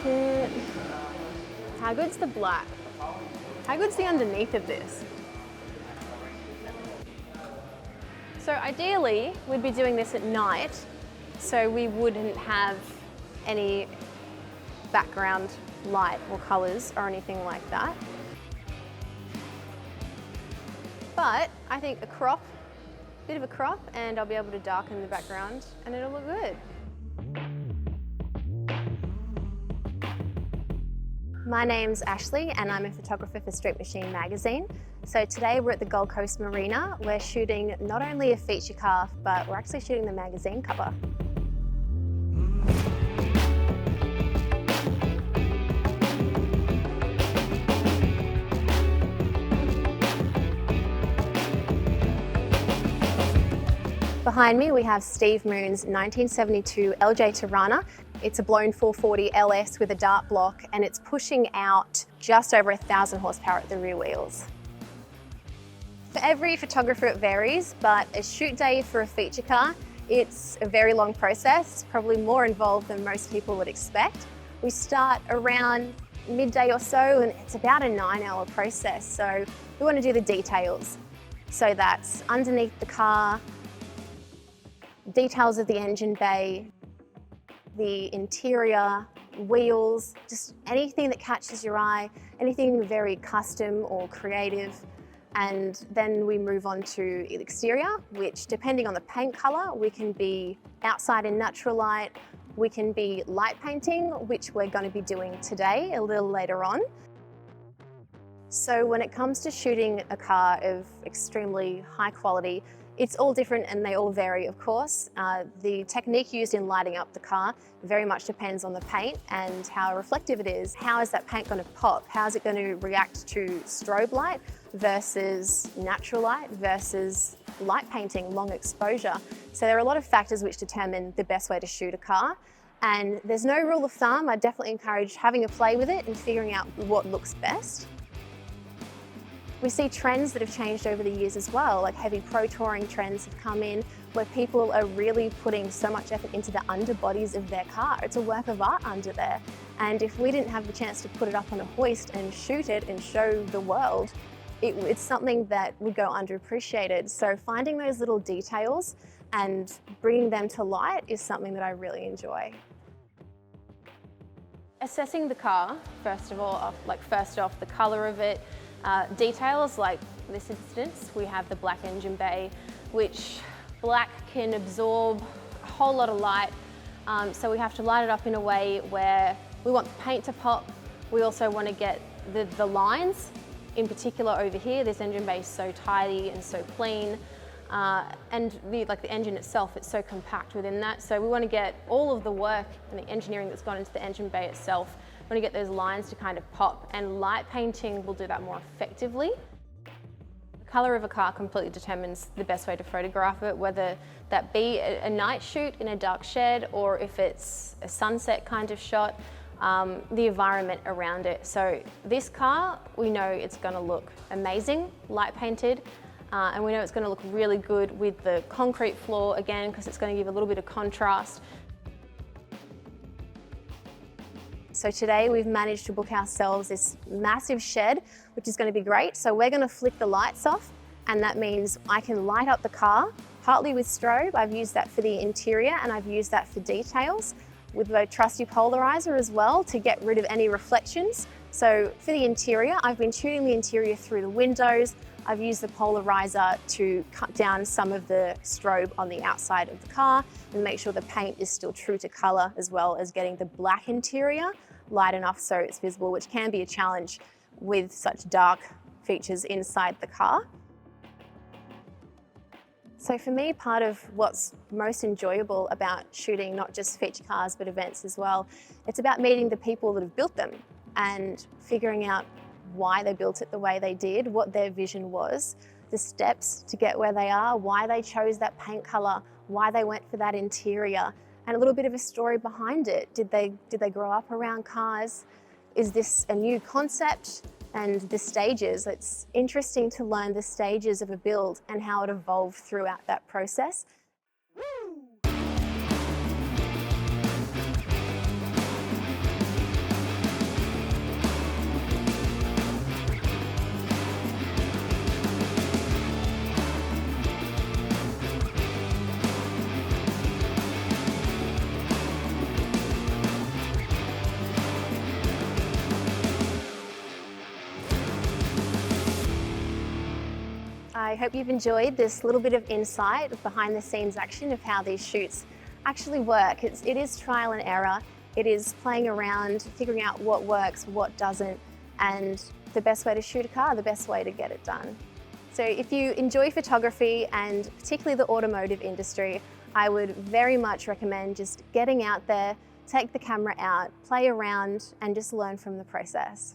it. How good's the black? How good's the underneath of this? So ideally, we'd be doing this at night, so we wouldn't have any background light or colours or anything like that. But I think a crop, bit of a crop, and I'll be able to darken the background and it'll look good. My name's Ashleigh and I'm a photographer for Street Machine magazine. So today we're at the Gold Coast Marina. We're shooting not only a feature car, but we're actually shooting the magazine cover. Behind me we have Steve Moon's 1972 LJ Torana. It's a blown 440 LS with a dart block and it's pushing out just over 1,000 horsepower at the rear wheels. For every photographer it varies, but a shoot day for a feature car, it's a very long process, probably more involved than most people would expect. We start around midday or so and it's about a 9-hour process. So we want to do the details. So that's underneath the car, details of the engine bay, the interior, wheels, just anything that catches your eye, anything very custom or creative. And then we move on to the exterior, which depending on the paint colour, we can be outside in natural light, we can be light painting, which we're going to be doing today, a little later on. So when it comes to shooting a car of extremely high quality, it's all different and they all vary, of course. The technique used in lighting up the car very much depends on the paint and how reflective it is. How is that paint going to pop? How is it going to react to strobe light versus natural light versus light painting, long exposure? So there are a lot of factors which determine the best way to shoot a car. And there's no rule of thumb. I definitely encourage having a play with it and figuring out what looks best. We see trends that have changed over the years as well, like heavy pro touring trends have come in where people are really putting so much effort into the underbodies of their car. It's a work of art under there. And if we didn't have the chance to put it up on a hoist and shoot it and show the world, it's something that would go underappreciated. So finding those little details and bringing them to light is something that I really enjoy. Assessing the car, first off, the colour of it. Details like this instance, we have the black engine bay, which black can absorb a whole lot of light. So we have to light it up in a way where we want the paint to pop. We also want to get the lines, in particular over here. This engine bay is so tidy and so clean. And the engine itself, it's so compact within that. So we want to get all of the work and the engineering that's gone into the engine bay itself. We want to get those lines to kind of pop, and light painting will do that more effectively. The colour of a car completely determines the best way to photograph it, whether that be a night shoot in a dark shed or if it's a sunset kind of shot, the environment around it. So this car, we know it's going to look amazing, light painted, and we know it's going to look really good with the concrete floor again because it's going to give a little bit of contrast. So today we've managed to book ourselves this massive shed, which is going to be great. So we're going to flick the lights off, and that means I can light up the car, partly with strobe. I've used that for the interior and I've used that for details with the trusty polarizer as well to get rid of any reflections. So for the interior, I've been shooting the interior through the windows. I've used the polarizer to cut down some of the strobe on the outside of the car and make sure the paint is still true to color, as well as getting the black interior light enough so it's visible, which can be a challenge with such dark features inside the car. So for me, part of what's most enjoyable about shooting not just feature cars but events as well, it's about meeting the people that have built them and figuring out why they built it the way they did, what their vision was, the steps to get where they are, why they chose that paint color, why they went for that interior, and a little bit of a story behind it. Did they grow up around cars? Is this a new concept? And the stages. It's interesting to learn the stages of a build and how it evolved throughout that process. I hope you've enjoyed this little bit of insight behind the scenes action of how these shoots actually work. It is trial and error. It is playing around, figuring out what works, what doesn't, and the best way to shoot a car, the best way to get it done. So if you enjoy photography and particularly the automotive industry, I would very much recommend just getting out there, take the camera out, play around, and just learn from the process.